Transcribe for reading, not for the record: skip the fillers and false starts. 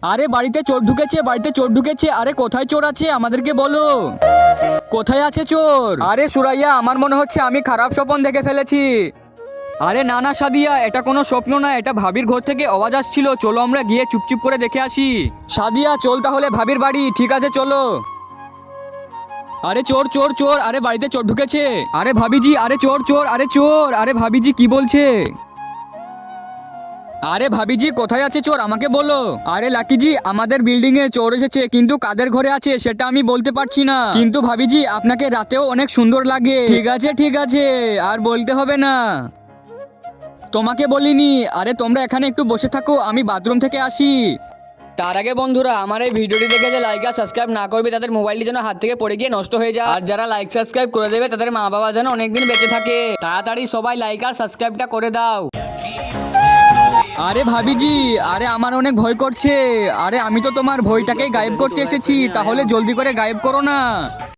আরে বাড়িতে চোর ঢুকেছে, বাড়িতে চোর ঢুকেছে। আরে কোথায় চোর আছে আমাদেরকে বলো, কোথায় আছে চোর? আরে সুরাইয়া, আমার মনে হচ্ছে আমি খারাপ স্বপ্ন দেখে ফেলেছি। আরে না না সাদিয়া, এটা কোনো স্বপ্ন না, এটা ভাবির ঘর থেকে আওয়াজ আসছিল। চলো আমরা গিয়ে চুপচুপ করে দেখে আসি। সাদিয়া চল তাহলে ভাবির বাড়ি। ঠিক আছে চলো। আরে চোর চোর চোর, আরে বাড়িতে চোর ঢুকেছে। আরে ভাবিজি, আরে চোর চোর, আরে চোর। আরে ভাবিজি কি বলছে? আরে ভাবিজি কোথায় আছে চোর আমাকে বলো। আরে লাকিজি, আমাদের বিল্ডিং এ চোর এসেছে, কিন্তু কাদের ঘরে আছে সেটা আমি বলতে পারছি না। কিন্তু ভাবিজি আপনাকে রাতেও অনেক সুন্দর লাগে। ঠিক আছে ঠিক আছে, আর বলতে হবে না, তোমাকে বলিনি। আরে তোমরা এখানে একটু বসে থাকো, আমি বাথরুম থেকে আসি। তার আগে বন্ধুরা, আমার এই ভিডিওটি দেখে যে লাইক আর সাবস্ক্রাইব না করবে তাদের মোবাইলটি যেন হাত থেকে পড়ে গিয়ে নষ্ট হয়ে যায়। আর যারা লাইক সাবস্ক্রাইব করে দেবে তাদের মা বাবা যেন অনেকদিন বেঁচে থাকে। তাড়াতাড়ি সবাই লাইক আর সাবস্ক্রাইবটা করে দাও। আরে ভাবিজি, আরে আমার অনেক ভয় করছে। আরে আমি তো তোমার ভয়টাকেই গায়েব করতে এসেছি, তাহলে জলদি করে গায়েব করো না।